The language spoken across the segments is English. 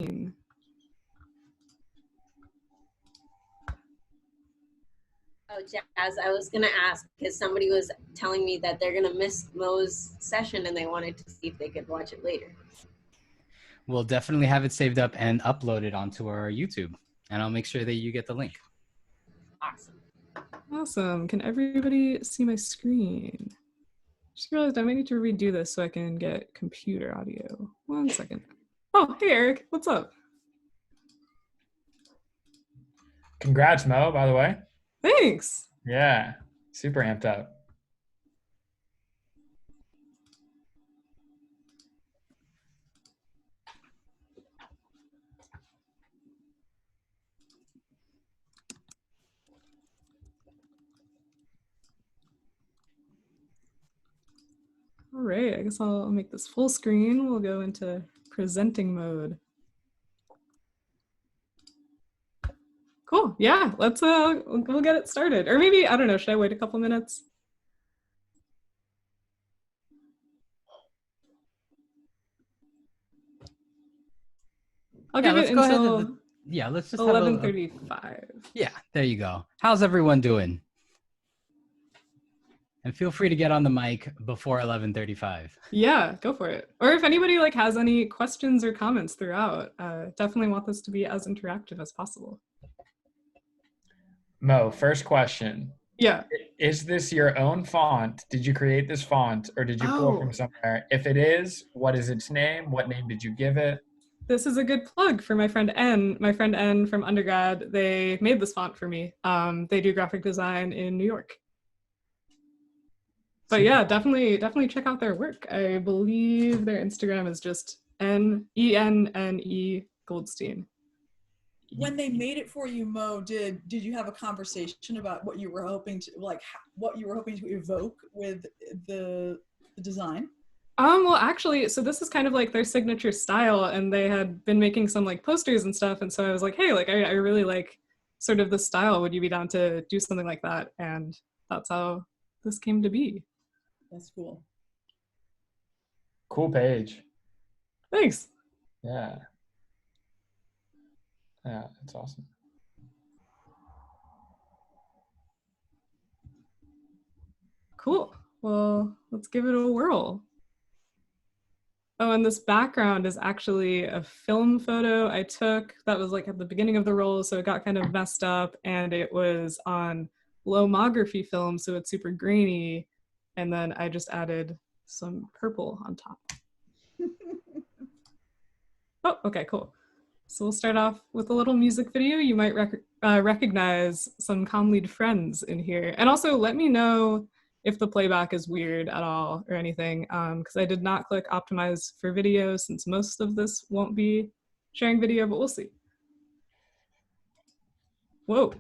Oh, Jazz, I was going to ask because somebody was telling me that they're going to miss Mo's session and they wanted to see if they could watch it later. We'll definitely have it saved up and uploaded onto our YouTube, and I'll make sure that you get the link. Awesome. Awesome. Can everybody see my screen? Just realized I might need to redo this so I can get computer audio. 1 second. Oh, hey, Eric. What's up? Congrats, Mo, by the way. Thanks. Yeah, super amped up. All right, I guess I'll make this full screen. We'll go into presenting mode. Cool, yeah, let's we'll get it started. Or maybe, I don't know, should I wait a couple minutes? I'll give it until let's just 11:35. Yeah, there you go. How's everyone doing? And feel free to get on the mic before 11:35. Yeah, go for it. Or if anybody like has any questions or comments throughout, definitely want this to be as interactive as possible. Mo, first question. Yeah. Is this your own font? Did you create this font or did you pull it from somewhere? If it is, what is its name? What name did you give it? This is a good plug for my friend N. My friend N from undergrad, they made this font for me. They do graphic design in New York. But yeah, definitely check out their work. I believe their Instagram is just ENNE Goldstein. When they made it for you, Mo, did you have a conversation about what you were hoping to evoke with the design? Well, actually, so this is kind of like their signature style, and they had been making some like posters and stuff, and so I was like, hey, like I really like sort of the style. Would you be down to do something like that? And that's how this came to be. That's cool. Cool page. Thanks. Yeah. Yeah, it's awesome. Cool. Well, let's give it a whirl. Oh, and this background is actually a film photo I took that was like at the beginning of the roll, so it got kind of messed up, and it was on lomography film, so it's super grainy, and then I just added some purple on top. Oh, okay, cool. So we'll start off with a little music video. You might recognize some Comm lead friends in here. And also let me know if the playback is weird at all or anything, because I did not click optimize for video since most of this won't be sharing video, but we'll see. Whoa,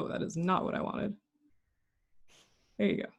that is not what I wanted. There you go.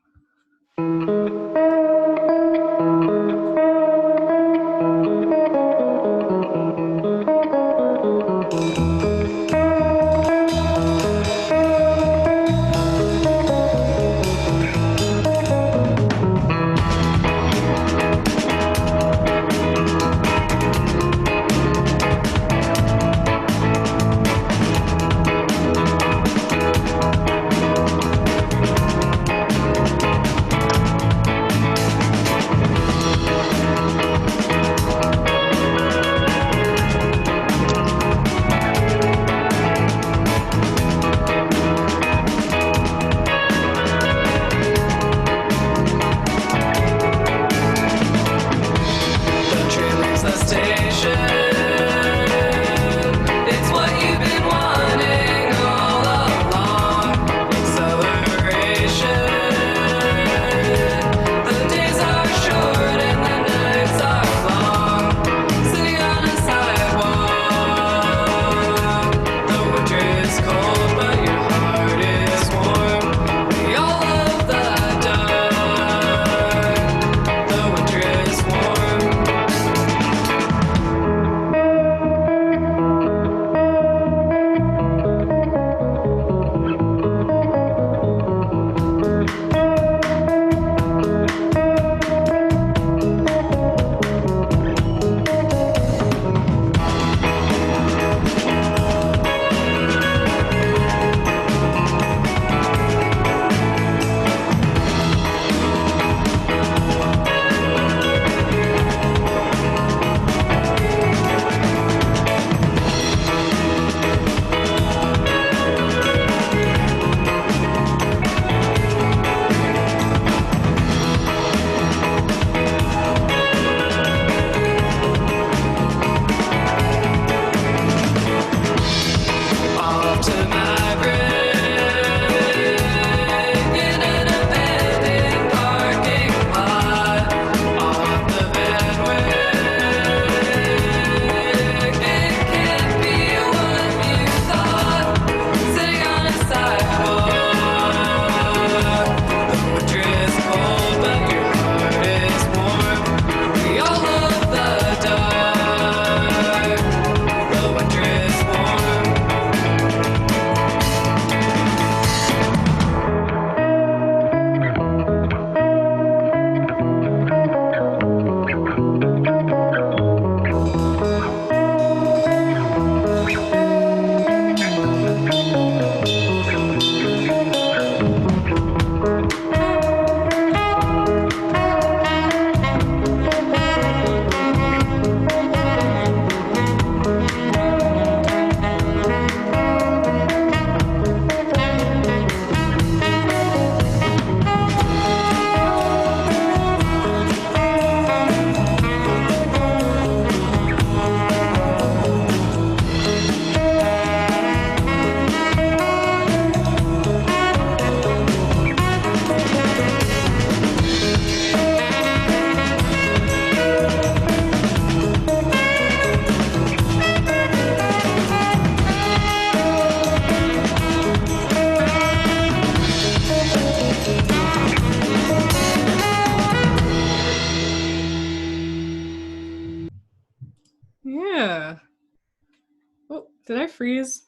Did I freeze?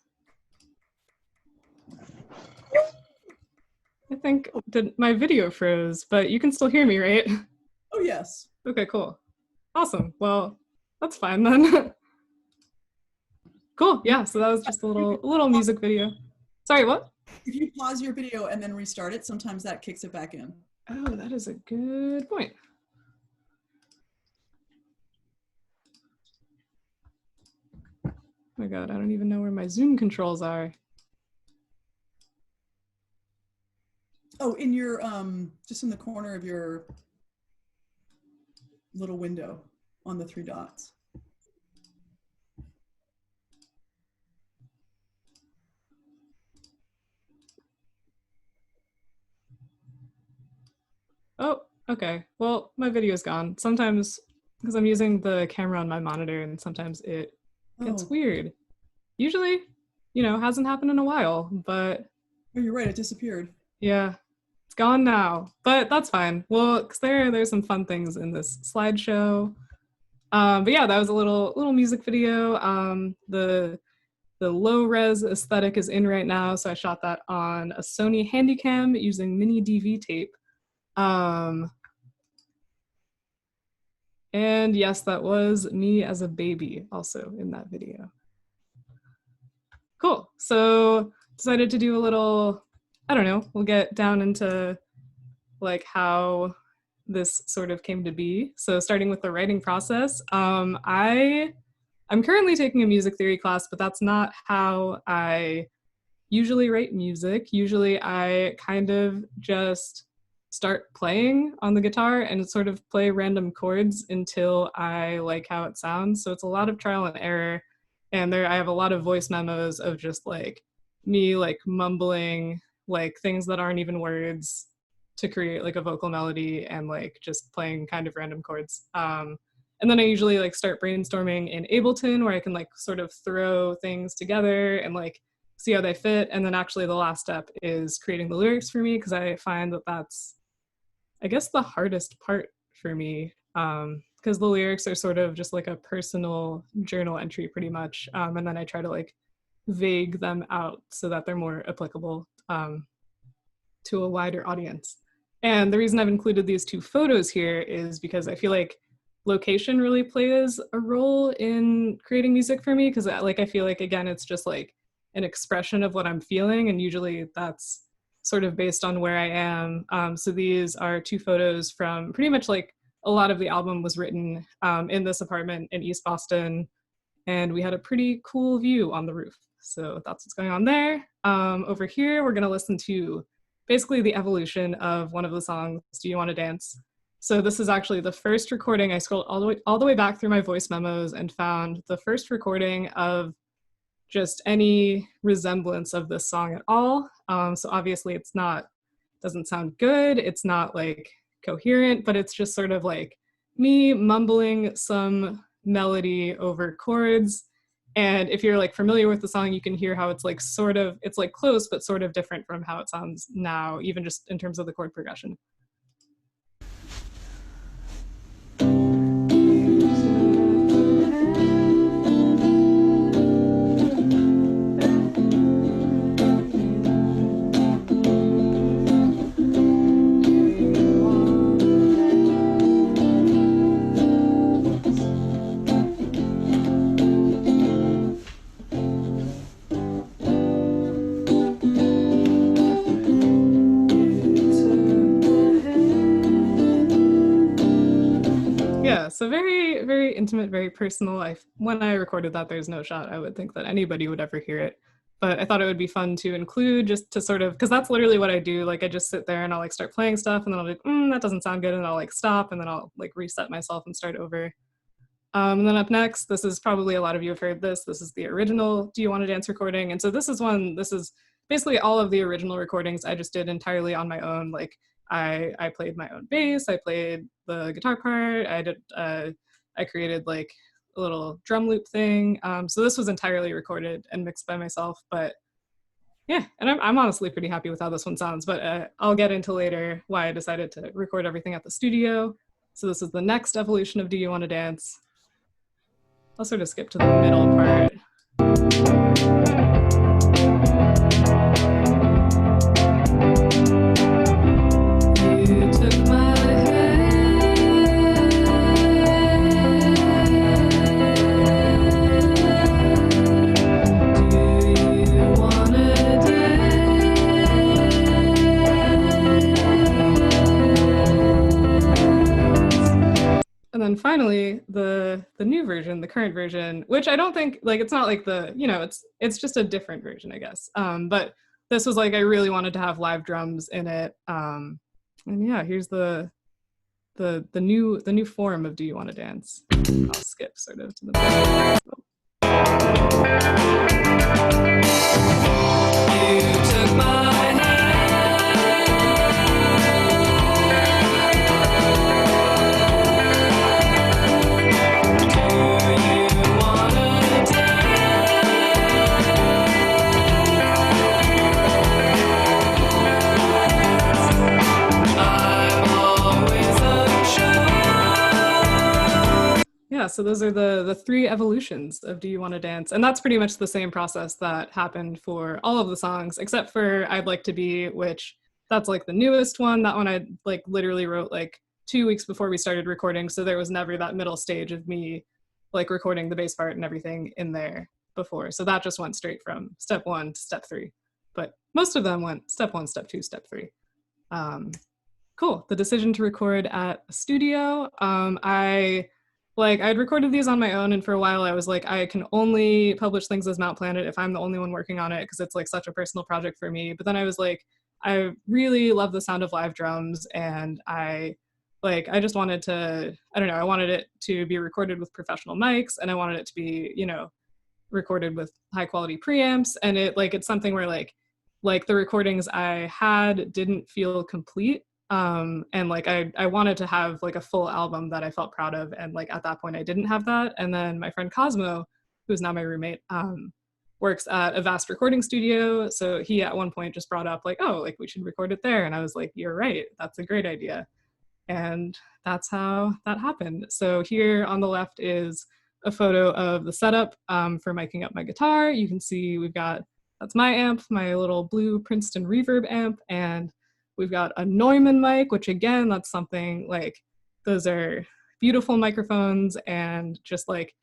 I think my video froze, but you can still hear me, right? Oh, yes. Okay, cool. Awesome. Well, that's fine then. Cool. Yeah, so that was just a little music video. Sorry, what? If you pause your video and then restart it, sometimes that kicks it back in. Oh, that is a good point. Oh my God, I don't even know where my Zoom controls are. Oh, in your, just in the corner of your little window on the 3 dots. Oh, okay. Well, my video's gone. Sometimes, because I'm using the camera on my monitor, and sometimes it gets Oh. weird. Usually, hasn't happened in a while, but Oh, you're right, it disappeared. yeah, it's gone now. But that's fine. Well, because there's some fun things in this slideshow. But yeah, that was a little music video. The low res aesthetic is in right now, so I shot that on a Sony Handycam using mini DV tape. And yes, that was me as a baby also in that video. Cool. So decided to do a little, I don't know, we'll get down into like how this sort of came to be. So starting with the writing process, I'm currently taking a music theory class, but that's not how I usually write music. Usually I kind of just start playing on the guitar and sort of play random chords until I like how it sounds. So it's a lot of trial and error. And I have a lot of voice memos of just like me like mumbling like things that aren't even words to create like a vocal melody and like just playing kind of random chords. And then I usually like start brainstorming in Ableton where I can like sort of throw things together and like see how they fit. And then actually the last step is creating the lyrics for me because I find that that's, I guess, the hardest part for me because the lyrics are sort of just like a personal journal entry pretty much. And then I try to like vague them out so that they're more applicable to a wider audience. And the reason I've included these 2 photos here is because I feel like location really plays a role in creating music for me because like I feel like, again, it's just like an expression of what I'm feeling, and usually that's sort of based on where I am. So these are 2 photos from pretty much like a lot of the album was written in this apartment in East Boston, and we had a pretty cool view on the roof. So that's what's going on there. Over here, we're gonna listen to basically the evolution of one of the songs, Do You Want to Dance? So this is actually the first recording. I scrolled all the way back through my voice memos and found the first recording of just any resemblance of this song at all. So obviously it's doesn't sound good. It's not like coherent, but it's just sort of like me mumbling some melody over chords. And if you're like familiar with the song, you can hear how it's like it's like close, but sort of different from how it sounds now, even just in terms of the chord progression. So very, very intimate, very personal. When I recorded that, there's no shot I would think that anybody would ever hear it. But I thought it would be fun to include just to sort of, because that's literally what I do. Like I just sit there and I'll like start playing stuff and then I'll be like, that doesn't sound good. And I'll like stop and then I'll like reset myself and start over. And then up next, this is probably a lot of you have heard this. This is the original Do You Want to Dance recording. And so this is basically all of the original recordings I just did entirely on my own. Like I played my own bass, I played the guitar part, I created like a little drum loop thing. So this was entirely recorded and mixed by myself, but yeah, and I'm honestly pretty happy with how this one sounds, but I'll get into later why I decided to record everything at the studio. So this is the next evolution of Do You Want to Dance? I'll sort of skip to the middle part. You took my hand. Do you wanna dance? And then finally, the new version, the current version, which I don't think, like, it's not like the, you know, it's just a different version, I guess. But this was like, I really wanted to have live drums in it. And yeah, here's the new form of Do You Want to Dance. I'll skip sort of to the back. You took my Yeah, so those are the three evolutions of Do You Want to Dance? And that's pretty much the same process that happened for all of the songs, except for I'd Like to Be, which that's like the newest one. That one I like literally wrote like 2 weeks before we started recording. So there was never that middle stage of me like recording the bass part and everything in there before. So that just went straight from step 1 to step 3. But most of them went step 1, step 2, step 3. Cool. The decision to record at a studio. I'd recorded these on my own, and for a while I was like, I can only publish things as Mount Planet if I'm the only one working on it, because it's like such a personal project for me. But then I was like, I really love the sound of live drums, and I just wanted to, I don't know, I wanted it to be recorded with professional mics, and I wanted it to be, you know, recorded with high quality preamps. And it's something where like the recordings I had didn't feel complete. And like I wanted to have like a full album that I felt proud of, and like at that point I didn't have that. And then my friend Cosmo, who's now my roommate, works at Avast Recording Studio, so he at one point just brought up like, oh, like we should record it there. And I was like, you're right, that's a great idea. And that's how that happened. So here on the left is a photo of the setup for miking up my guitar. You can see that's my amp, my little blue Princeton reverb amp, and we've got a Neumann mic, which again, that's something like, those are beautiful microphones, and just like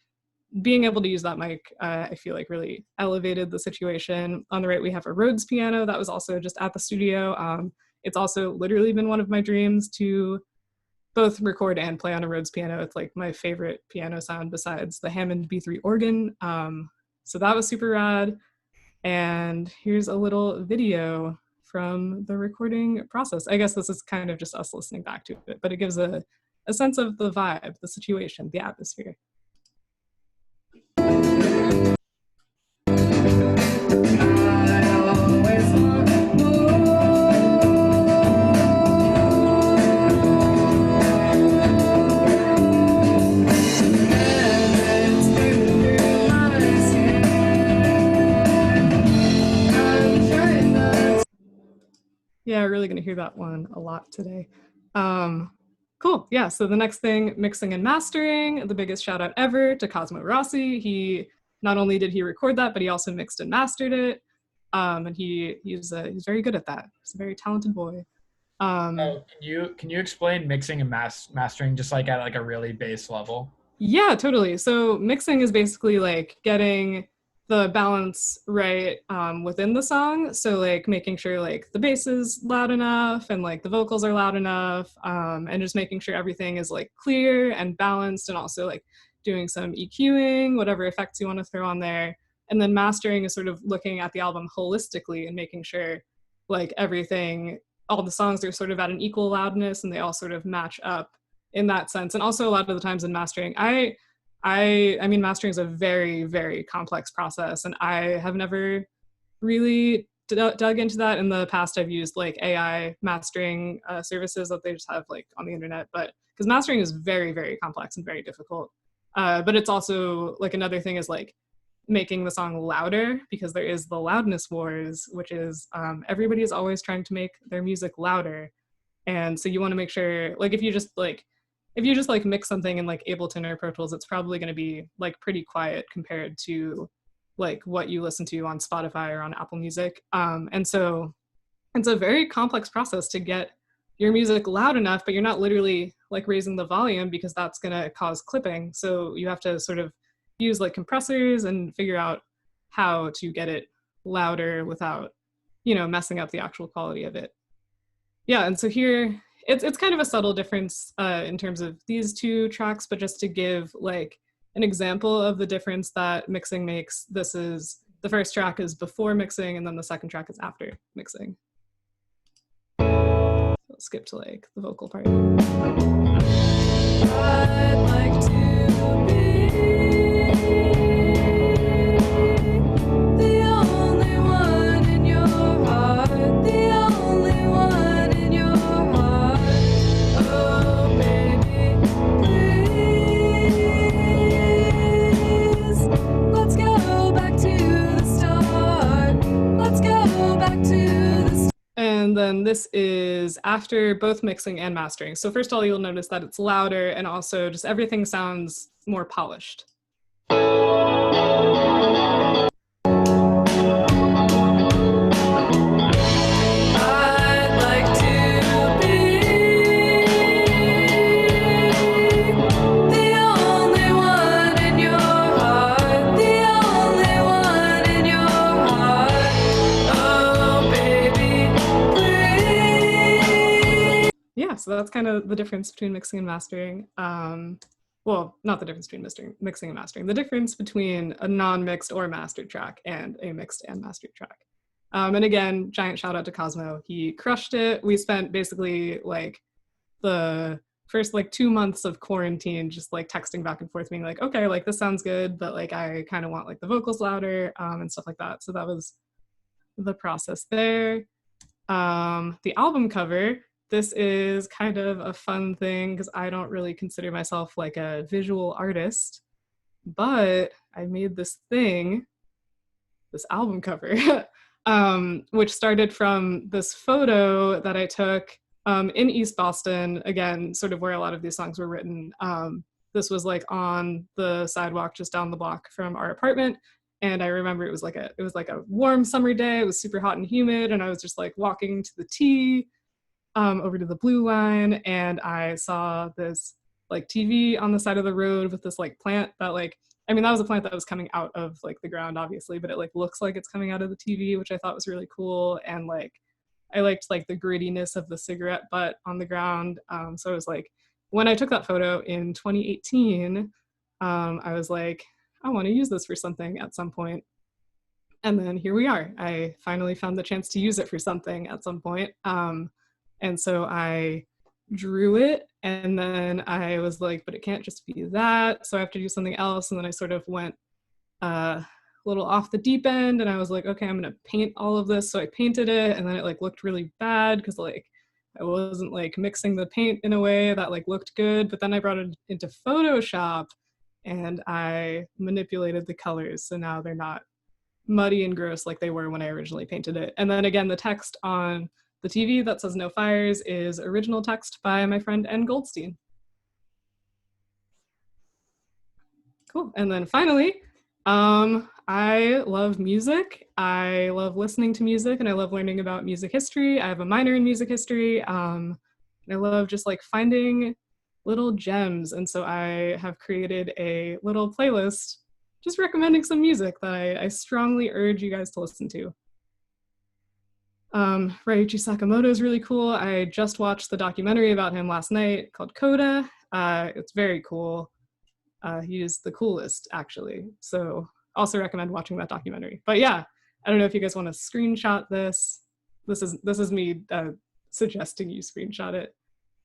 being able to use that mic, I feel like really elevated the situation. On the right, we have a Rhodes piano that was also just at the studio. It's also literally been one of my dreams to both record and play on a Rhodes piano. It's like my favorite piano sound besides the Hammond B3 organ. So that was super rad. And here's a little video from the recording process. I guess this is kind of just us listening back to it, but it gives a sense of the vibe, the situation, the atmosphere. Yeah, really gonna hear that one a lot today. Cool, yeah, so the next thing, mixing and mastering. The biggest shout out ever to Cosmo Rossi. He, not only did he record that, but he also mixed and mastered it. And he's very good at that. He's a very talented boy. Can you explain mixing and mastering just like at like a really base level? Yeah, totally. So mixing is basically like getting the balance right within the song. So like making sure like the bass is loud enough and like the vocals are loud enough, and just making sure everything is like clear and balanced, and also like doing some EQing, whatever effects you want to throw on there. And then mastering is sort of looking at the album holistically and making sure like everything, all the songs are sort of at an equal loudness and they all sort of match up in that sense. And also a lot of the times in mastering, I mean, mastering is a very, very complex process, and I have never really dug into that. In the past, I've used like AI mastering services that they just have like on the internet, but because mastering is very, very complex and very difficult. But it's also like another thing is like making the song louder, because there is the loudness wars, which is everybody is always trying to make their music louder. And so you want to make sure, like if you just mix something in like Ableton or Pro Tools, it's probably going to be like pretty quiet compared to like what you listen to on Spotify or on Apple Music. And so it's a very complex process to get your music loud enough, but you're not literally like raising the volume because that's going to cause clipping. So you have to sort of use like compressors and figure out how to get it louder without, you know, messing up the actual quality of it. Yeah, and so here it's kind of a subtle difference in terms of these two tracks, but just to give like an example of the difference that mixing makes, this is, the first track is before mixing and then the second track is after mixing. So I'll skip to like the vocal part. I'd like to be the only one in your heart, the only one in your heart. Oh baby, please, let's go back to the start. Let's go back to the start. And then this is after both mixing and mastering. So first of all, you'll notice that it's louder and also just everything sounds more polished. I'd like to be the only one in your heart, the only one in your heart. Oh baby, please. Yeah, so that's kind of the difference between mixing and mastering. Well, not the difference between mixing and mastering, the difference between a non-mixed or mastered track and a mixed and mastered track. And again, giant shout out to Cosmo. He crushed it. We spent basically like the first like 2 months of quarantine just like texting back and forth being like, okay, like this sounds good, but like I kind of want like the vocals louder and stuff like that. So that was the process there. The album cover, this is kind of a fun thing because I don't really consider myself like a visual artist, but I made this thing, this album cover, which started from this photo that I took in East Boston, again, sort of where a lot of these songs were written. This was like on the sidewalk just down the block from our apartment. And I remember it was like a warm summer day. It was super hot and humid. And I was just like walking to the T over to the Blue Line. And I saw this like TV on the side of the road with this like plant that like, I mean, that was a plant that was coming out of like the ground, obviously, but it like looks like it's coming out of the TV, which I thought was really cool. And like, I liked like the grittiness of the cigarette butt on the ground. So I was like, when I took that photo in 2018, I was like, I want to use this for something at some point. And then here we are. I finally found the chance to use it for something at some point. And so I drew it, and then I was like, but it can't just be that, so I have to do something else. And then I sort of went a little off the deep end, and I was like, okay, I'm gonna paint all of this. So I painted it, and then it like looked really bad because like I wasn't like mixing the paint in a way that like looked good. But then I brought it into Photoshop and I manipulated the colors, so now they're not muddy and gross like they were when I originally painted it. And then again, the text on the TV that says "No Fires" is original text by my friend N. Goldstein. Cool. And then finally, I love music. I love listening to music, and I love learning about music history. I have a minor in music history. And I love just like finding little gems. And so I have created a little playlist just recommending some music that I strongly urge you guys to listen to. Ryuichi Sakamoto is really cool. I just watched the documentary about him last night called Coda. It's very cool. He is the coolest, actually. So also recommend watching that documentary. But yeah, I don't know if you guys want to screenshot this. This is me suggesting you screenshot it.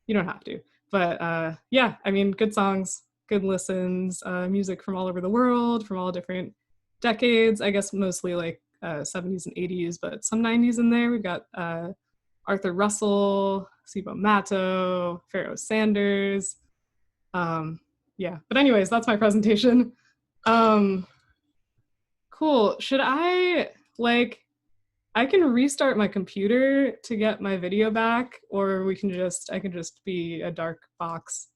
You don't have to. But yeah, I mean, good songs, good listens, music from all over the world, from all different decades. I guess mostly like 70s and 80s, but some 90s in there. We've got Arthur Russell, Sibo Matto, Pharoah Sanders. Yeah, but anyways, that's my presentation. Cool. Should I I can restart my computer to get my video back, or I can just be a dark box.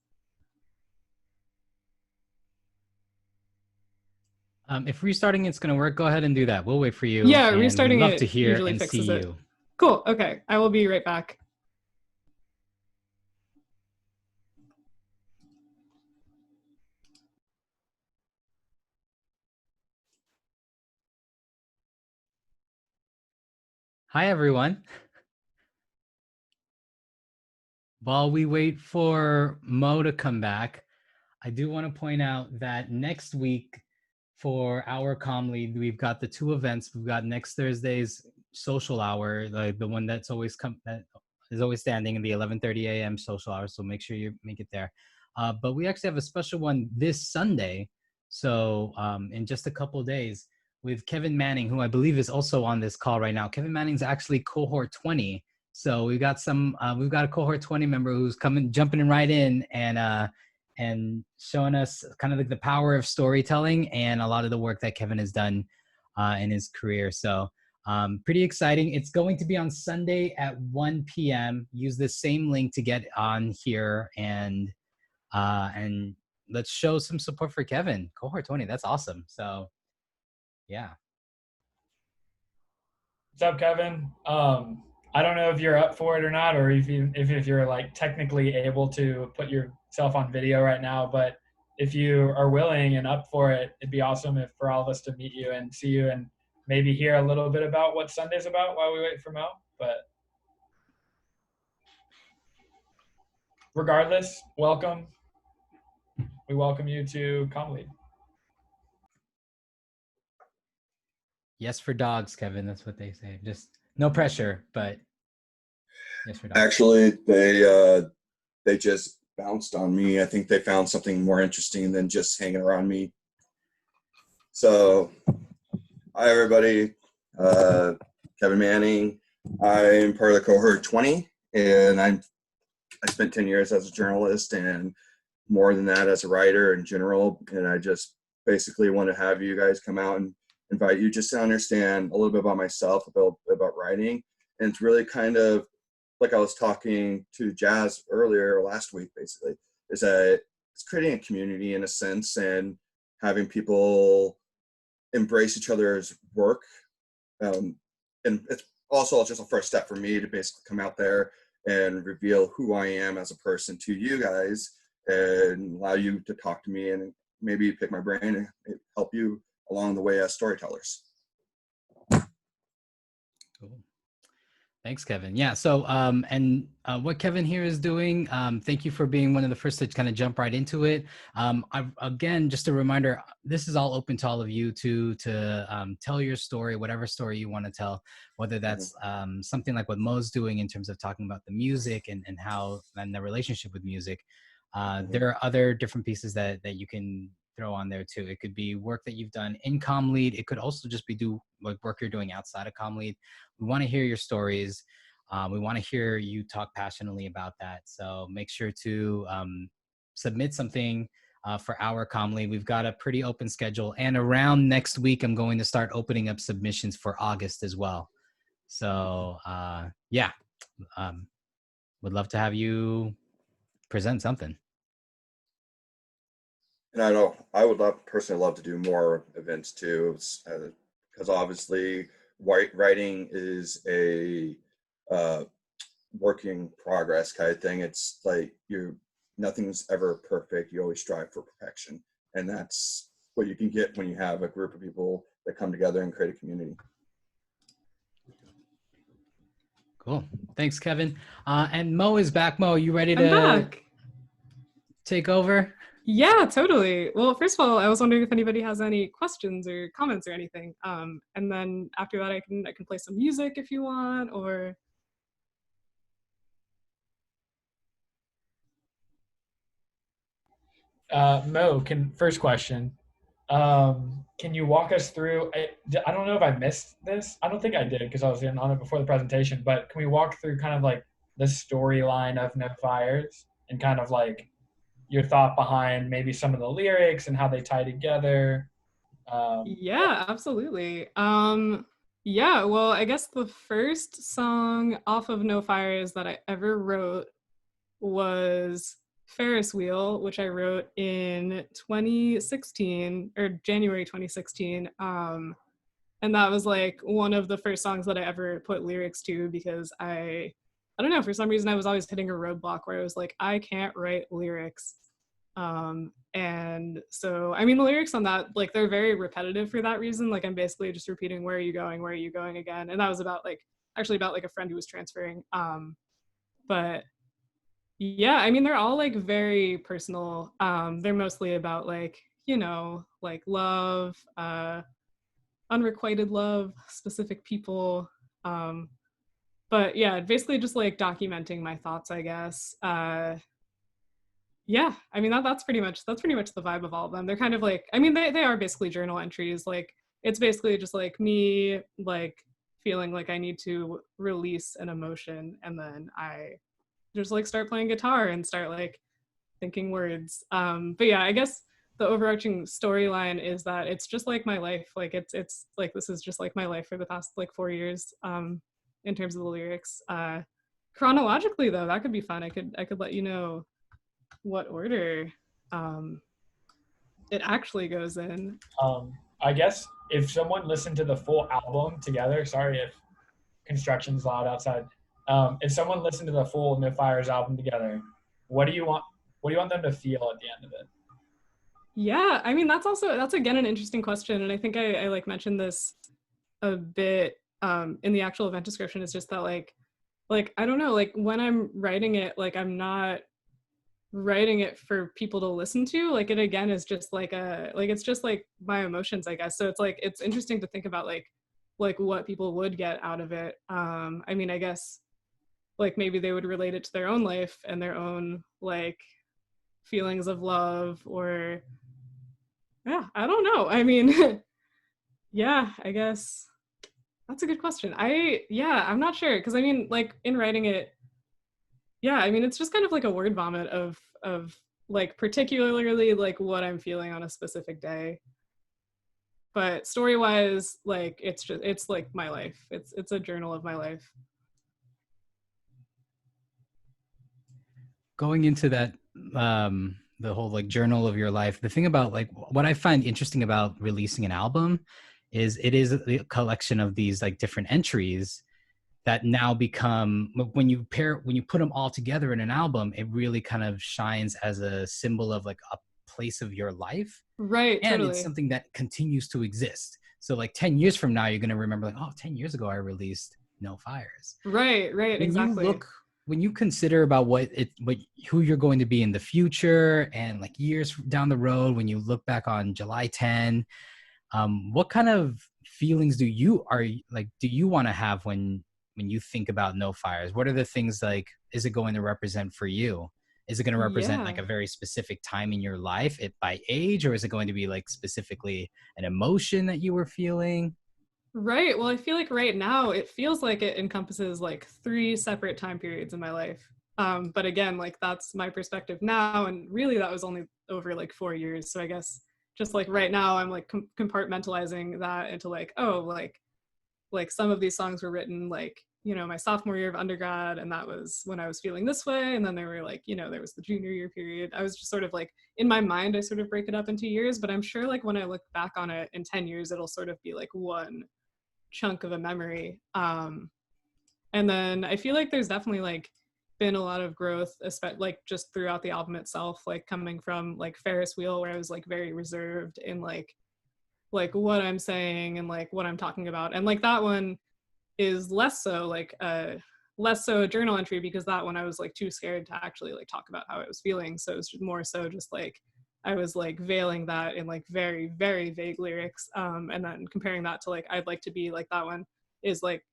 If restarting it's going to work, go ahead and do that. We'll wait for you. Yeah, and restarting we'd love it to hear usually and fixes see it. you. Cool. Okay, I will be right back. Hi, everyone. While we wait for Mo to come back, I do want to point out that next week for our Comm Lead, we've got the two events. We've got next Thursday's social hour, like the one that is always standing in the 11:30 a.m. social hour. So make sure you make it there. But we actually have a special one this Sunday. So in just a couple of days with Kevin Manning, who I believe is also on this call right now. Kevin Manning's actually cohort 20. So we've got a cohort 20 member who's jumping right in and showing us kind of like the power of storytelling and a lot of the work that Kevin has done in his career. So pretty exciting. It's going to be on Sunday at 1 p.m. Use the same link to get on here and let's show some support for Kevin. Cohort 20, that's awesome. So yeah. What's up, Kevin? I don't know if you're up for it or not, or if you're like technically able to put yourself on video right now. But if you are willing and up for it, it'd be awesome for all of us to meet you and see you and maybe hear a little bit about what Sunday's about while we wait for Mo. But regardless, welcome. We welcome you to Comm Lead. Yes for dogs, Kevin. That's what they say. Just no pressure, but yes for dogs. Actually, they just bounced on me. I think they found something more interesting than just hanging around me. So, hi everybody. Kevin Manning. I'm part of the cohort 20, and I spent 10 years as a journalist and more than that as a writer in general. And I just basically want to have you guys come out and invite you just to understand a little bit about myself, about writing. And it's really kind of like I was talking to Jazz earlier last week, basically, is that it's creating a community in a sense and having people embrace each other's work. And it's also just a first step for me to basically come out there and reveal who I am as a person to you guys and allow you to talk to me and maybe pick my brain and help you along the way as storytellers. Cool. Thanks, Kevin. Yeah. So, what Kevin here is doing, thank you for being one of the first to kind of jump right into it. Again, just a reminder, this is all open to all of you to tell your story, whatever story you want to tell, whether that's something like what Mo's doing in terms of talking about the music and the relationship with music. There are other different pieces that you can throw on there too. It could be work that you've done in Comm Lead. It could also just be work you're doing outside of Comm Lead. We want to hear your stories. We want to hear you talk passionately about that. So make sure to submit something for our Comm Lead. We've got a pretty open schedule, and around next week, I'm going to start opening up submissions for August as well. So yeah, would love to have you present something. And I know I would personally love to do more events too, because obviously writing is a work in progress kind of thing. It's like nothing's ever perfect. You always strive for perfection, and that's what you can get when you have a group of people that come together and create a community. Cool. Thanks, Kevin. And Mo is back. Mo, you ready to take over? Yeah, totally. Well, first of all, I was wondering if anybody has any questions or comments or anything. And then after that, I can play some music if you want, or. Mo, first question. Can you walk us through, I don't know if I missed this. I don't think I did because I was on it before the presentation, but can we walk through kind of like the storyline of No Fires and kind of like your thought behind maybe some of the lyrics and how they tie together? Yeah, absolutely. Yeah, well, I guess the first song off of No Fires that I ever wrote was Ferris Wheel, which I wrote in 2016 or January 2016. And that was like one of the first songs that I ever put lyrics to, because I don't know, for some reason I was always hitting a roadblock where I was like, I can't write lyrics. And so, I mean, the lyrics on that, like, they're very repetitive for that reason. Like, I'm basically just repeating, where are you going? Where are you going again? And that was about like, actually about like a friend who was transferring. But yeah, I mean, they're all like very personal. They're mostly about like, you know, like love, unrequited love, specific people. But yeah, basically just like documenting my thoughts, I guess. Yeah, I mean, that's pretty much the vibe of all of them. They're kind of like, I mean, they are basically journal entries. Like, it's basically just like me like feeling like I need to release an emotion, and then I just like start playing guitar and start like thinking words. But yeah, I guess the overarching storyline is that it's just like my life. Like, it's like, this is just like my life for the past like 4 years, in terms of the lyrics. Chronologically though, that could be fun. I could let you know what order it actually goes in. I guess if someone listened to the full album together, sorry if construction's loud outside. If someone listened to the full No Fires album together, what do you want them to feel at the end of it? Yeah, I mean, that's again an interesting question, and I think I like mentioned this a bit in the actual event description. Is just that like I don't know, like when I'm writing it, like I'm not writing it for people to listen to. Like, it again is just like it's just like my emotions, I guess. So it's like, it's interesting to think about like what people would get out of it. I mean, I guess like maybe they would relate it to their own life and their own like feelings of love, or yeah, I don't know. I mean, yeah, I guess that's a good question. I'm not sure, because I mean, like in writing it, yeah, I mean, it's just kind of like a word vomit of like particularly like what I'm feeling on a specific day. But story-wise, like it's like my life. It's a journal of my life. Going into that, the whole like journal of your life, the thing about like what I find interesting about releasing an album is it is a collection of these like different entries that now become, when you put them all together in an album, it really kind of shines as a symbol of like a place of your life. Right, and totally. It's something that continues to exist. So like 10 years from now, you're going to remember like, oh, 10 years ago I released No Fires. Right, exactly. When you consider about who you're going to be in the future and like years down the road, when you look back on July 10, what kind of feelings do you want to have when you think about No Fires? What are the things like, is it going to represent for you? Is it going to represent like a very specific time in your life, it by age, or is it going to be like specifically an emotion that you were feeling? Right. Well, I feel like right now it feels like it encompasses like 3 separate time periods in my life. But again, like that's my perspective now, and really that was only over like 4 years. So I guess just like right now I'm like compartmentalizing that into like, oh, like some of these songs were written like, you know, my sophomore year of undergrad, and that was when I was feeling this way. And then there were like, you know, there was the junior year period. I was just sort of like, in my mind, I sort of break it up into years, but I'm sure like when I look back on it in 10 years, it'll sort of be like one chunk of a memory. And then I feel like there's definitely like been a lot of growth, especially like just throughout the album itself, like coming from like Ferris Wheel, where I was like very reserved in like what I'm saying and like what I'm talking about. And like that one is less so a journal entry, because that one I was like too scared to actually like talk about how I was feeling. So it was more so just like I was like veiling that in like very, very vague lyrics. And then comparing that to like I'd Like to Be, like that one is like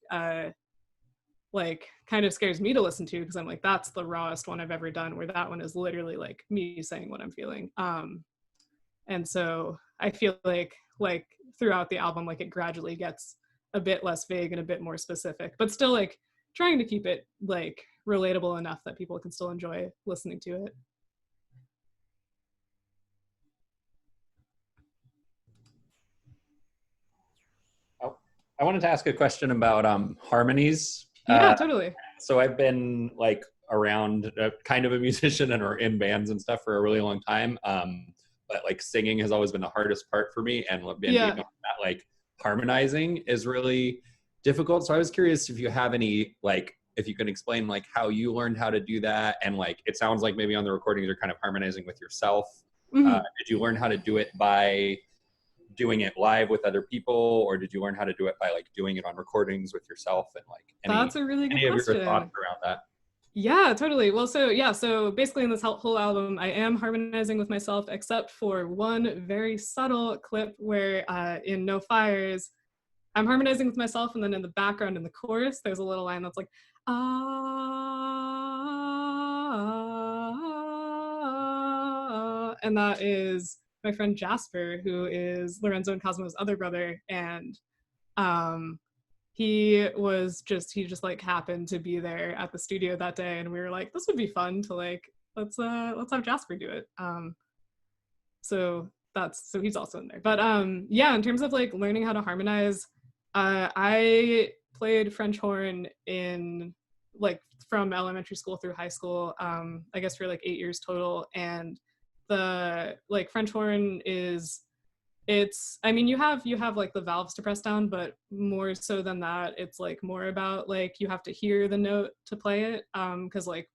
kind of scares me to listen to, because I'm like, that's the rawest one I've ever done, where that one is literally like me saying what I'm feeling. And so I feel like throughout the album, like it gradually gets a bit less vague and a bit more specific, but still like trying to keep it like relatable enough that people can still enjoy listening to it. I wanted to ask a question about harmonies. Yeah, totally. So I've been like around kind of a musician and are in bands and stuff for a really long time. But like singing has always been the hardest part for me, and being on that, like harmonizing is really difficult. So I was curious if you have any, like, if you can explain like how you learned how to do that, and like it sounds like maybe on the recordings you're kind of harmonizing with yourself. Did you learn how to do it by doing it live with other people, or did you learn how to do it by like doing it on recordings with yourself? And like that's a really good question. Of your thoughts around that? Yeah, totally. Well, so basically in this whole album, I am harmonizing with myself, except for one very subtle clip where in No Fires, I'm harmonizing with myself, and then in the background in the chorus, there's a little line that's like, ah, and that is my friend Jasper, who is Lorenzo and Cosmo's other brother, and he just like happened to be there at the studio that day, and we were like, this would be fun to like, let's have Jasper do it. So he's also in there. But yeah, in terms of like learning how to harmonize, I played French horn in like from elementary school through high school, I guess for like 8 years total. And the like French horn is, I mean, you have like the valves to press down, but more so than that, it's like more about like you have to hear the note to play it. Because like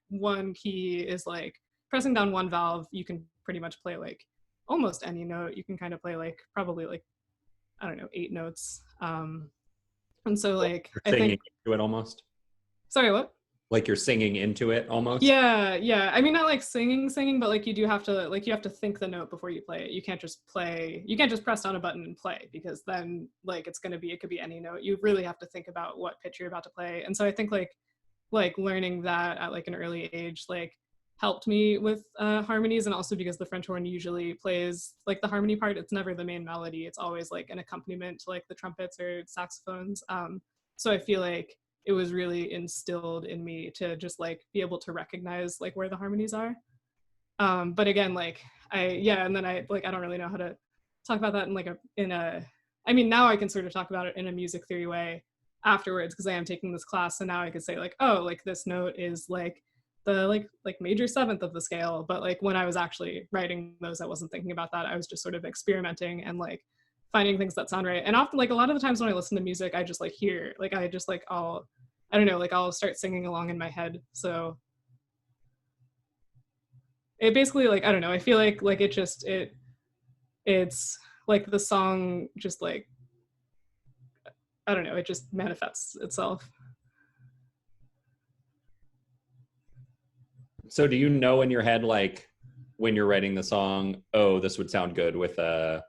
one key is like pressing down one valve, you can pretty much play like almost any note. You can kind of play like probably like, I don't know, 8 notes. And so like you're singing into it almost. Sorry, what? Like you're singing into it almost. Yeah. I mean, not like singing, but like you have to think the note before you play it. You can't just press down a button and play, because then like it could be any note. You really have to think about what pitch you're about to play. And so I think like learning that at like an early age like helped me with harmonies, and also because the French horn usually plays like the harmony part. It's never the main melody. It's always like an accompaniment to like the trumpets or saxophones. So I feel like it was really instilled in me to just like be able to recognize like where the harmonies are. But again, like and then I don't really know how to talk about that I mean, now I can sort of talk about it in a music theory way afterwards, because I am taking this class. So now I could say like, oh, like this note is like the like major seventh of the scale. But like when I was actually writing those, I wasn't thinking about that. I was just sort of experimenting and like finding things that sound right. And often like a lot of the times when I listen to music, I just like hear, like I just like I'll start singing along in my head. So it basically like, I don't know, I feel like it's like the song just like, I don't know, it just manifests itself. So do you know in your head, like when you're writing the song, oh, this would sound good with a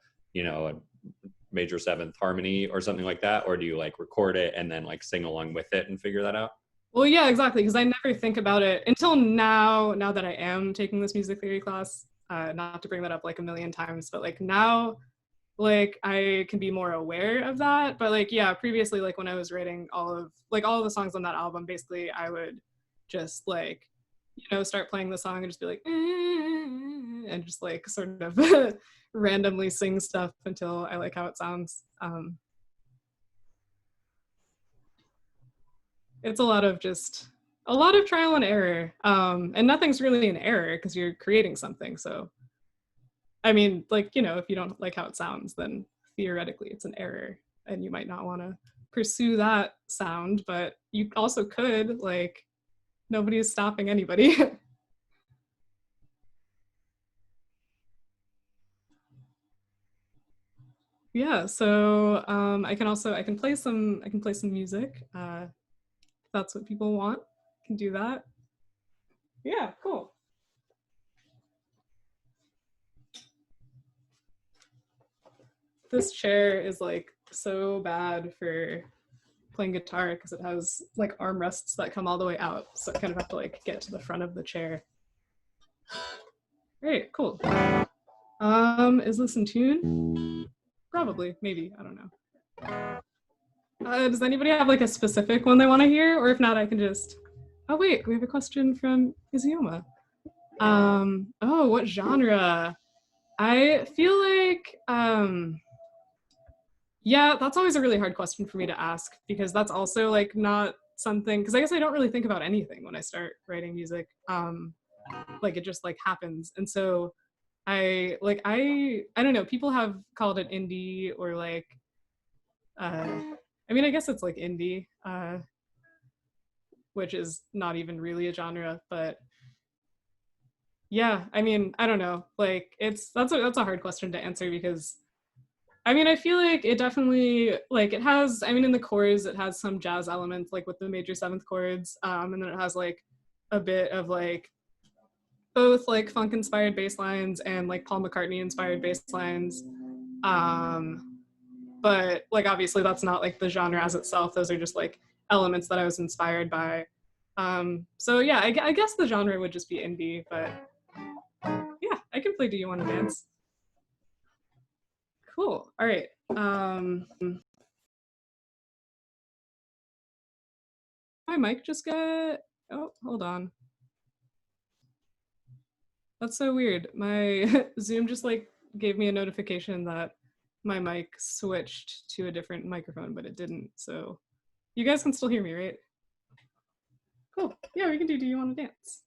major seventh harmony or something like that? Or do you like record it and then like sing along with it and figure that out? Well, yeah, exactly. Because I never think about it until now that I am taking this music theory class, not to bring that up like a million times, but like now, like I can be more aware of that. But like, yeah, previously, like when I was writing all of the songs on that album, basically I would just like, start playing the song and just be like, and just like sort of randomly sing stuff until I like how it sounds. It's a lot of trial and error. And nothing's really an error because you're creating something. So, I mean, like, if you don't like how it sounds, then theoretically it's an error and you might not want to pursue that sound, but you also could, like, nobody is stopping anybody. Yeah, so I can play some music. If that's what people want, I can do that. Yeah, cool. This chair is like so bad for playing guitar because it has like armrests that come all the way out, so I kind of have to like get to the front of the chair. Great, cool. Is this in tune? Probably, maybe, I don't know. Does anybody have like a specific one they want to hear? Or if not, I can just... Oh wait, we have a question from Izioma. Oh, what genre? I feel like, yeah, that's always a really hard question for me to ask, because that's also like not something, because I guess I don't really think about anything when I start writing music. Like it just like happens. And so I don't know, people have called it indie or like I mean, I guess it's like indie, which is not even really a genre, but yeah, I mean, I don't know. Like that's a hard question to answer, because I mean, I feel like it definitely, like it has, I mean, in the chords, it has some jazz elements, like with the major seventh chords. And then it has like a bit of like both like funk inspired bass lines and like Paul McCartney inspired bass lines. But like, obviously that's not like the genre as itself. Those are just like elements that I was inspired by. So yeah, I guess the genre would just be indie, but yeah, I can play Do You Want to Dance? Cool. All right. My mic just got, oh, hold on. That's so weird. My Zoom just like gave me a notification that my mic switched to a different microphone, but it didn't. So you guys can still hear me, right? Cool. Yeah, we can do You Want to Dance?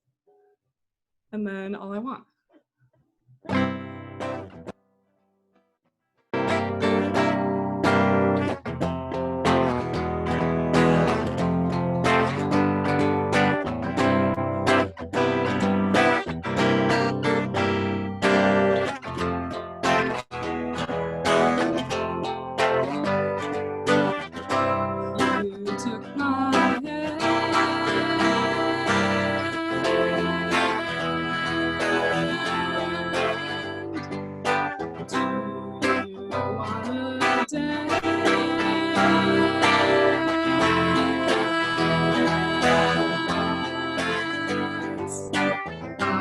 And then All I Want. You took my hand. Do you wanna dance?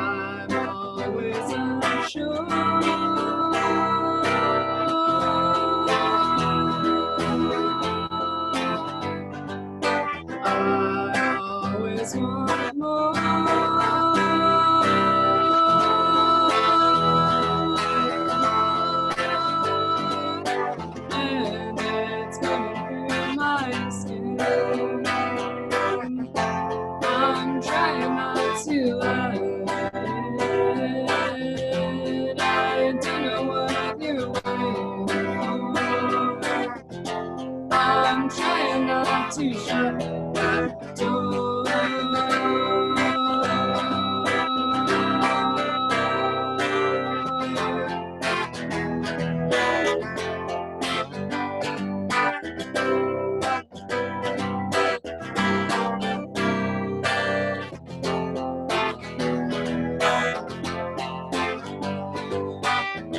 I'm always unsure. I always want more. And it's coming through my skin. I'm trying not to let it. I don't know what you're waiting for. I'm trying not to shut that door.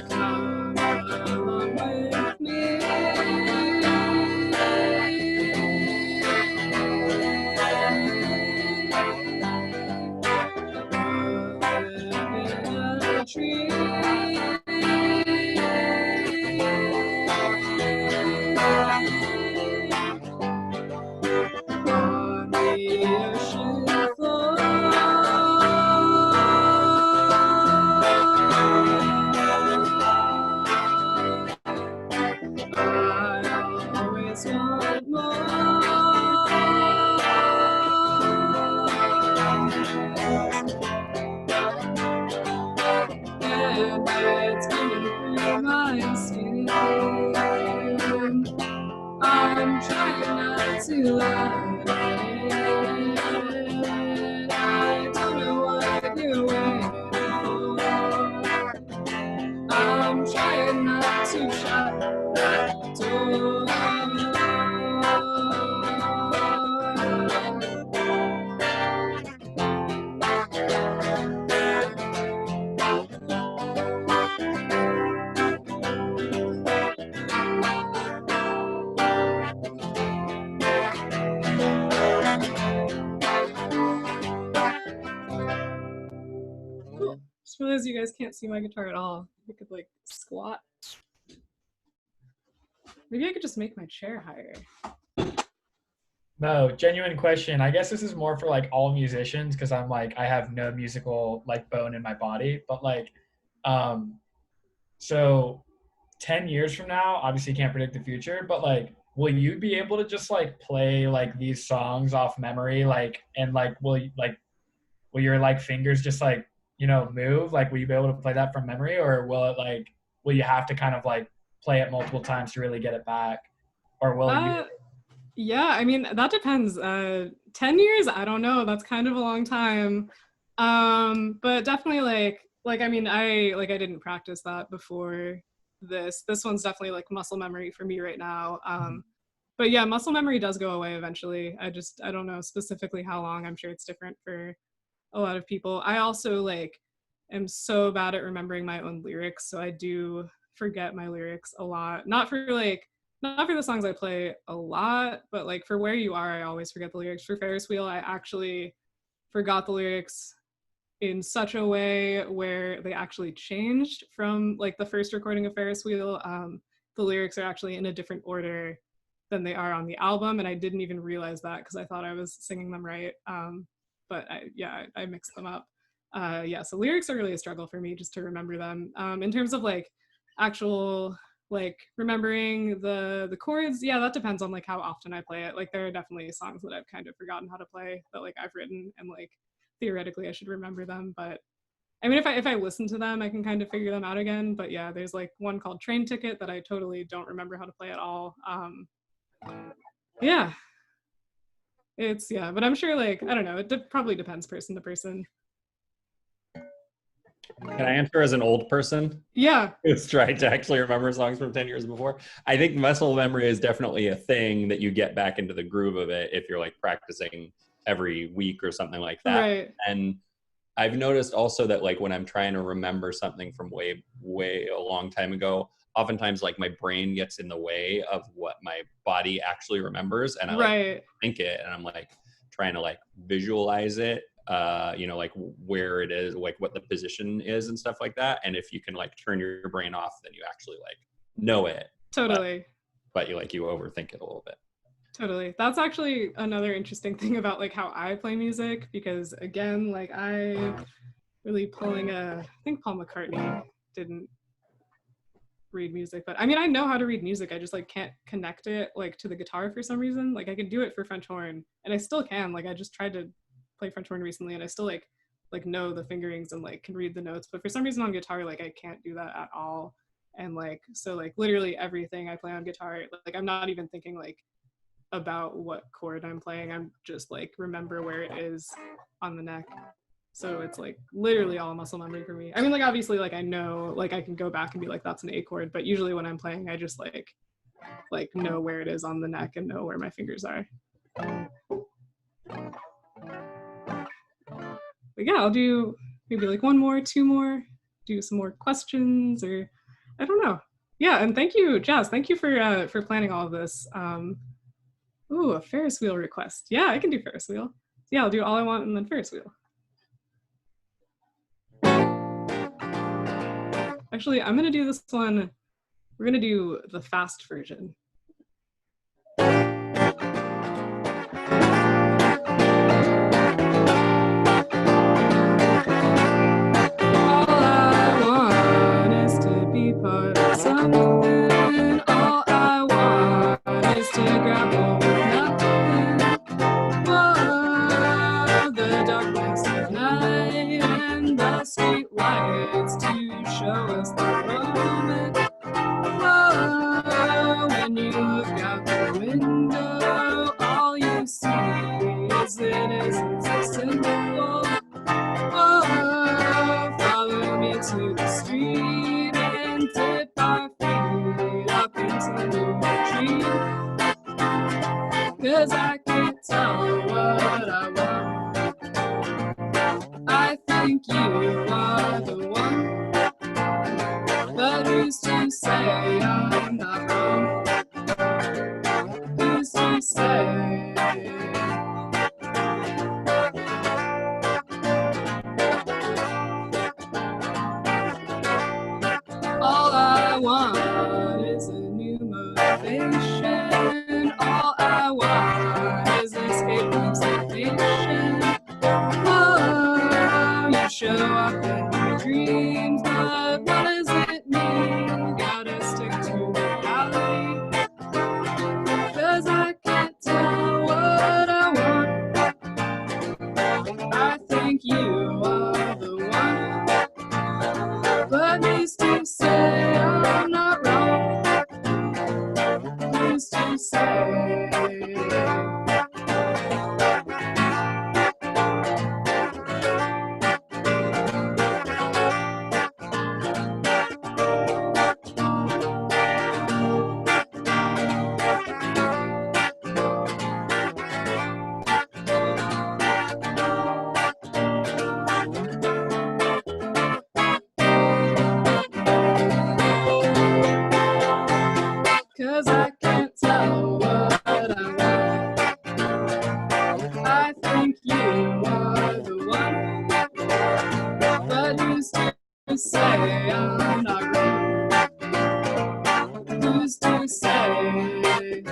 Come along with me. Live in a tree. On the ocean floor. I always want more. And it's coming through my skin. I'm trying not to let it. I don't know what you're waiting for. I'm trying not to shut that door. Cool. Just realized you guys can't see my guitar at all. I could like squat. Maybe I could just make my chair higher. No, genuine question. I guess this is more for like all musicians, because I'm like, I have no musical like bone in my body, but like, so 10 years from now, obviously you can't predict the future, but like will you be able to just like play like these songs off memory, like, and like will your like fingers just like, you know, move? Like, will you be able to play that from memory, or will you have to kind of like play it multiple times to really get it back, or will you? Yeah, I mean, that depends. 10 years, I don't know. That's kind of a long time. But definitely I mean, I didn't practice that before this. This one's definitely like muscle memory for me right now. But yeah, muscle memory does go away eventually. I don't know specifically how long. I'm sure it's different for a lot of people. I also like am so bad at remembering my own lyrics, so I do forget my lyrics a lot. Not for the songs I play a lot, but like for Where You Are, I always forget the lyrics. For Ferris Wheel, I actually forgot the lyrics in such a way where they actually changed from like the first recording of Ferris Wheel. The lyrics are actually in a different order than they are on the album, and I didn't even realize that because I thought I was singing them right. But I mixed them up. So lyrics are really a struggle for me just to remember them. In terms of like actual like remembering the chords, yeah, that depends on like how often I play it. Like there are definitely songs that I've kind of forgotten how to play that like I've written and like theoretically I should remember them, but I mean if I listen to them I can kind of figure them out again. But yeah, there's like one called Train Ticket that I totally don't remember how to play at all. Yeah, but I'm sure like I don't know, it probably depends person to person. Can I answer as an old person? Yeah. Who's tried to actually remember songs from 10 years before? I think muscle memory is definitely a thing that you get back into the groove of it if you're like practicing every week or something like that. Right. And I've noticed also that like when I'm trying to remember something from way a long time ago, oftentimes like my brain gets in the way of what my body actually remembers, and I like think it, and I'm like trying to like visualize it, you know, like where it is, like what the position is and stuff like that. And if you can like turn your brain off, then you actually like know it. Totally. But you overthink it a little bit. Totally. That's actually another interesting thing about like how I play music, because again, like I really I think Paul McCartney didn't read music, but I mean I know how to read music, I just like can't connect it like to the guitar for some reason. Like I can do it for French horn and I still can, like I just tried to play French horn recently and I still like know the fingerings and like can read the notes, but for some reason on guitar like I can't do that at all. And like so like literally everything I play on guitar, like I'm not even thinking like about what chord I'm playing, I'm just like remember where it is on the neck. So it's like literally all muscle memory for me. I mean, like obviously, like I know, like I can go back and be like, that's an A chord. But usually when I'm playing, I just like know where it is on the neck and know where my fingers are. But yeah, I'll do maybe like one more, two more, do some more questions, or I don't know. Yeah, and thank you, Jazz. Thank you for planning all of this. Ooh, a Ferris wheel request. Yeah, I can do Ferris wheel. Yeah, I'll do All I Want and then Ferris wheel. Actually, I'm gonna do this one. We're gonna do the fast version. All I want is to be part of something. All I want is to grab hold of nothing. Whoa, the darkness of night and the street lights to show us the moment. Whoa, when you look out the window, all you see is it isn't so simple. Whoa, follow me to the street and dip our feet up into the tree. 'Cause I can't tell what I want. I think you are the one, but who's to say I'm not wrong? Who's to say? All I want is a new motivation. All I want is escape from stagnation. Oh, you show up in your dreams, but what does it mean? Gotta stick to reality. say? Cause I can't tell what I want. I think you are the one, but who's to say I'm not wrong? Who's to say?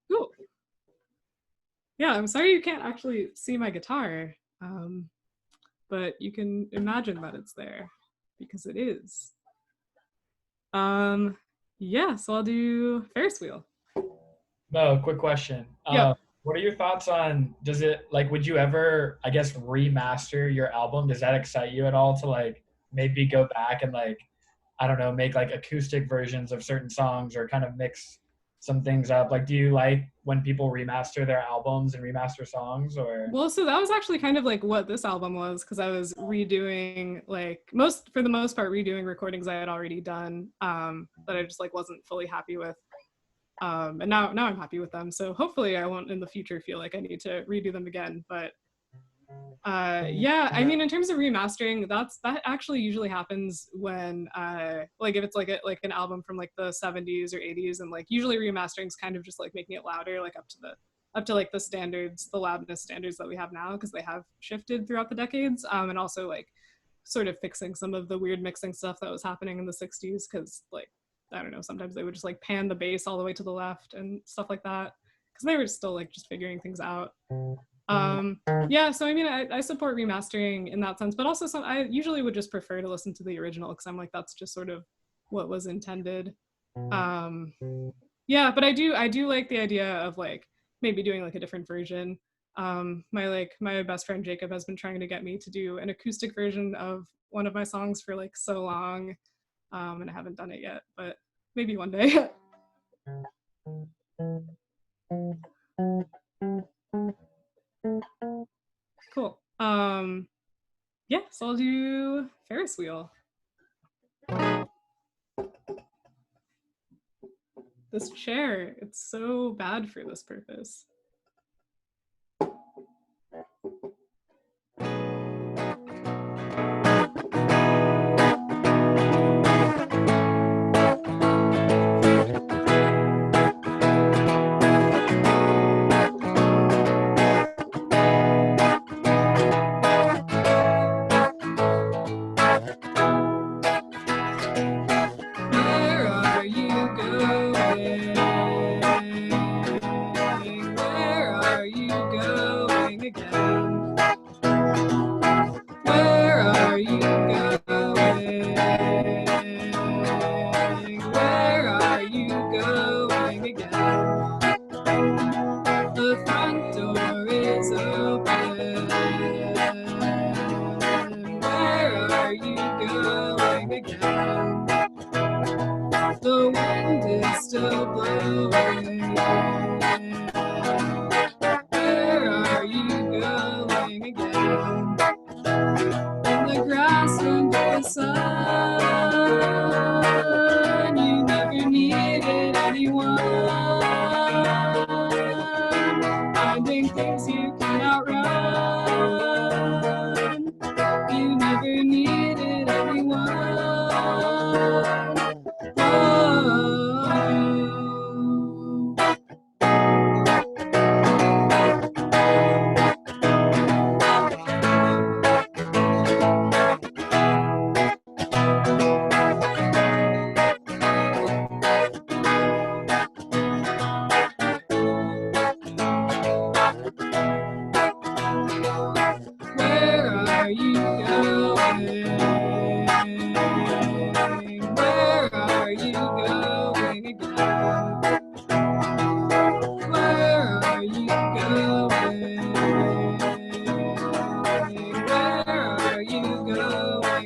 Cool. Yeah, I'm sorry you can't actually see my guitar, but you can imagine that it's there because it is. Yeah, so I'll do Ferris wheel. Mo, quick question. Yeah. What are your thoughts on, does it, like, would you ever, I guess, remaster your album? Does that excite you at all to, like, maybe go back and, like, I don't know, make, like, acoustic versions of certain songs or kind of mix some things up? Like, do you like when people remaster their albums and remaster songs, or? Well, so that was actually kind of like what this album was, because I was redoing, like, for the most part, redoing recordings I had already done, that I just, like, wasn't fully happy with. And now I'm happy with them. So hopefully I won't in the future feel like I need to redo them again. But yeah, I mean, in terms of remastering, that actually usually happens when like if it's like an album from like the 70s or 80s, and like usually remastering is kind of just like making it louder, like up to like the standards, the loudness standards that we have now, because they have shifted throughout the decades, and also like sort of fixing some of the weird mixing stuff that was happening in the 60s, because like I don't know, sometimes they would just like pan the bass all the way to the left and stuff like that, because they were still like just figuring things out. Yeah, so I mean, I support remastering in that sense, but also I usually would just prefer to listen to the original, because I'm like, that's just sort of what was intended. Yeah, but I do like the idea of like maybe doing like a different version. My best friend Jacob has been trying to get me to do an acoustic version of one of my songs for like so long. And I haven't done it yet, but maybe one day. Cool. Yeah, so I'll do Ferris wheel. This chair, it's so bad for this purpose.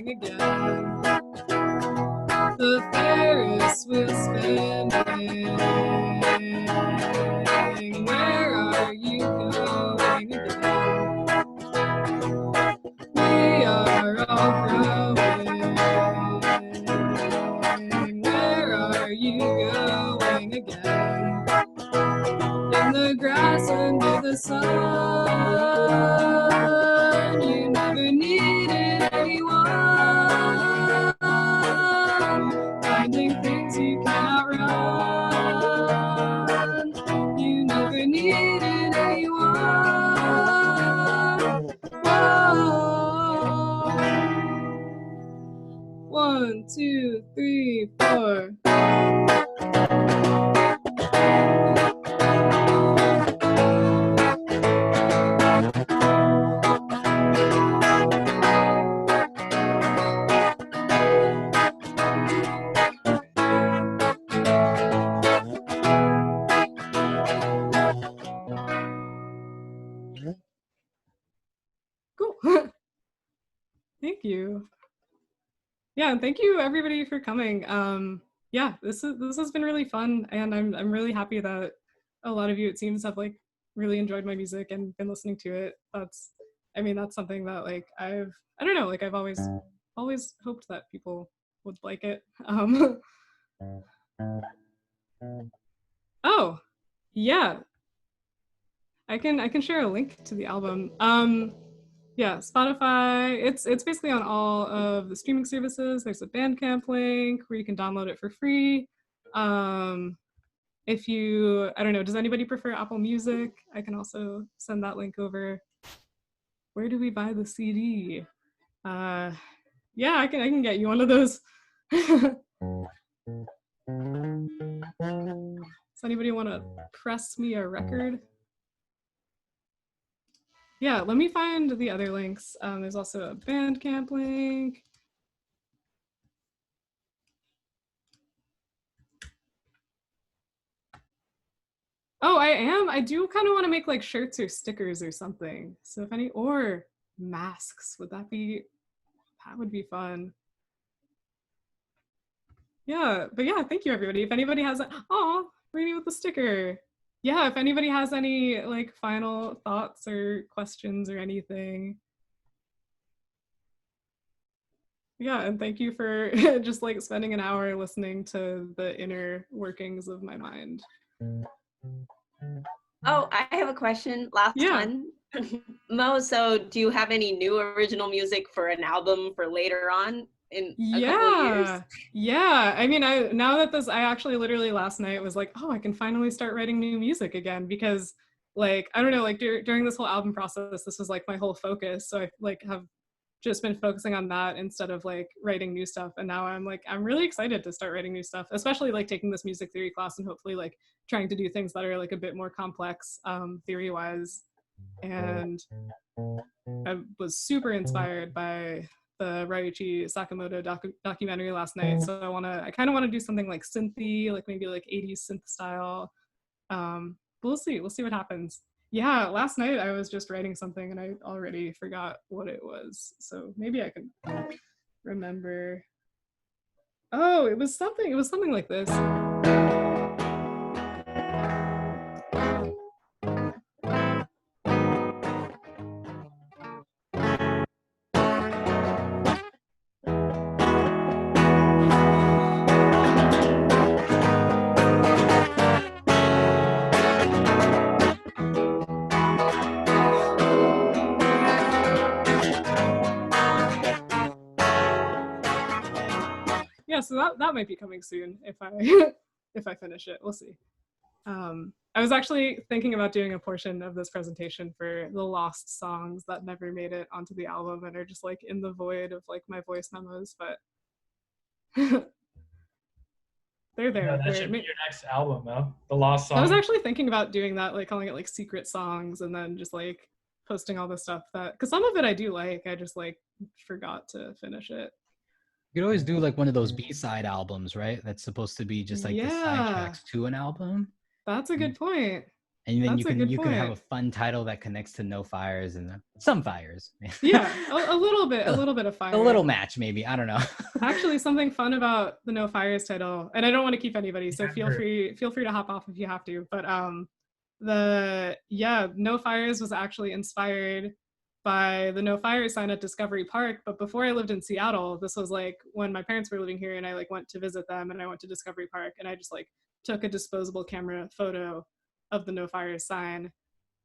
going again. The Ferris wheel spinning. Where are you going again? We are all growing. Where are you going again? In the grass under the sun. You never needed anyone. Finding things you cannot run. You never needed anyone. Whoa. 1, 2, 3, 4. Cool. Thank you. Yeah, and thank you everybody for coming. Yeah, this has been really fun, and I'm really happy that a lot of you, it seems, have like really enjoyed my music and been listening to it. That's something that like I don't know, like I've always hoped that people would like it. Oh, yeah. I can share a link to the album. Yeah, Spotify. It's basically on all of the streaming services. There's a Bandcamp link where you can download it for free. If you, I don't know, does anybody prefer Apple Music? I can also send that link over. Where do we buy the CD? Yeah, I can get you one of those. Does anybody want to press me a record? Yeah, let me find the other links. There's also a Bandcamp link. Oh, I do kind of want to make like shirts or stickers or something. So if any, or masks, that would be fun. Yeah, but yeah, thank you everybody. If anybody has, Rainy with the sticker. Yeah, if anybody has any like final thoughts or questions or anything. Yeah, and thank you for just like spending an hour listening to the inner workings of my mind. Oh, I have a question. Last one. Mo, so do you have any new original music for an album for later on in a couple of years? Yeah. I mean, I actually literally last night was like, oh, I can finally start writing new music again, because like, I don't know, like during this whole album process, this was like my whole focus. So I like have just been focusing on that instead of like writing new stuff. And now I'm really excited to start writing new stuff, especially like taking this music theory class and hopefully like trying to do things that are like a bit more complex theory wise. And I was super inspired by the Ryuichi Sakamoto documentary last night. So I kind of want to do something like synthy, like maybe like 80s synth style. But we'll see what happens. Yeah, last night I was just writing something and I already forgot what it was. So maybe I can remember. Oh, it was something like this. Yeah, so that might be coming soon if I if I finish it. We'll see. I was actually thinking about doing a portion of this presentation for the lost songs that never made it onto the album and are just like in the void of like my voice memos, but they're there. Yeah, that should be your next album, though. The lost songs. I was actually thinking about doing that, like calling it like secret songs, and then just like posting all the stuff because some of it I do like. I just like forgot to finish it. You could always do like one of those B-side albums, right? That's supposed to be just like the side tracks to an album. That's a good point. And then That's you can have a fun title that connects to No Fires and some fires. Yeah, a little bit of fire. A little match, maybe. I don't know. Actually, something fun about the No Fires title, and I don't want to keep anybody, so feel free to hop off if you have to. But No Fires was actually inspired by the No Fires sign at Discovery Park. But before I lived in Seattle, this was like when my parents were living here, and I like went to visit them, and I went to Discovery Park, and I just like took a disposable camera photo of the No Fires sign.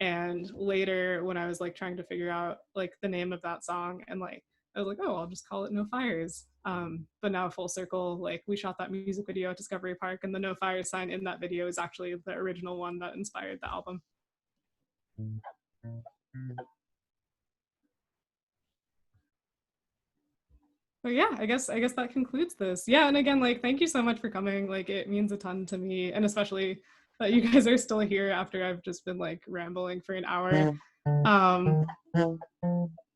And later when I was like trying to figure out like the name of that song, and like I was like, oh, I'll just call it No Fires. But now full circle, like we shot that music video at Discovery Park, and the No Fires sign in that video is actually the original one that inspired the album. But yeah, I guess that concludes this. Yeah, and again, like thank you so much for coming. Like it means a ton to me, and especially that you guys are still here after I've just been like rambling for an hour.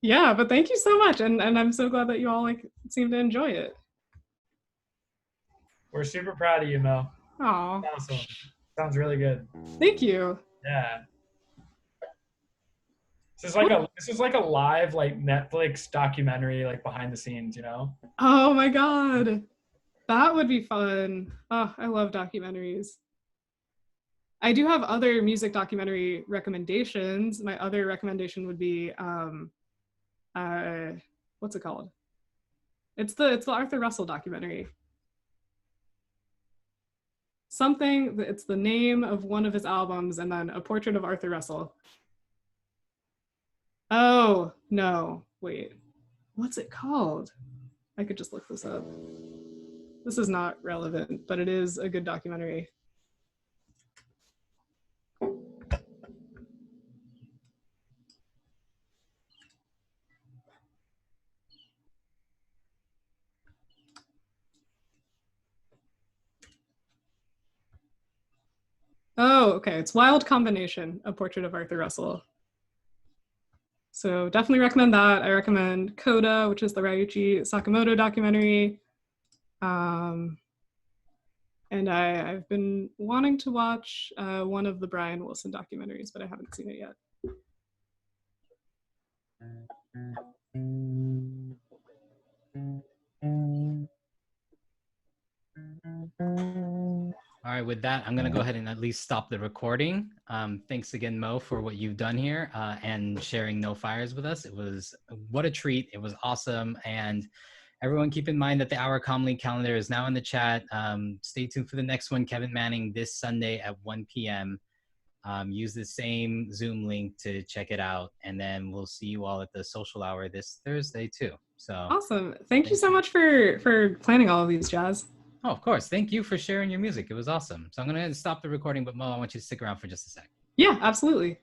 Yeah, but thank you so much, and I'm so glad that you all like seem to enjoy it. We're super proud of you, Mo. Aw. Awesome. Sounds really good. Thank you. Yeah. This is like a live like Netflix documentary, like behind the scenes, you know? Oh my god. That would be fun. Oh, I love documentaries. I do have other music documentary recommendations. My other recommendation would be what's it called? It's the Arthur Russell documentary. It's the name of one of his albums and then A Portrait of Arthur Russell. Oh, no, wait. What's it called? I could just look this up. This is not relevant, but it is a good documentary. Oh, okay. It's Wild Combination, A Portrait of Arthur Russell. So definitely recommend that. I recommend Coda, which is the Ryuichi Sakamoto documentary. And I've been wanting to watch one of the Brian Wilson documentaries, but I haven't seen it yet. All right, with that, I'm going to go ahead and at least stop the recording. Thanks again, Mo, for what you've done here and sharing No Fires with us. What a treat. It was awesome. And everyone keep in mind that the Our Comm League calendar is now in the chat. Stay tuned for the next one, Kevin Manning, this Sunday at 1 p.m. Use the same Zoom link to check it out. And then we'll see you all at the social hour this Thursday too. So awesome. Thank you so much for planning all of these, Jazz. Oh, of course. Thank you for sharing your music. It was awesome. So I'm going to stop the recording, but Mo, I want you to stick around for just a sec. Yeah, absolutely.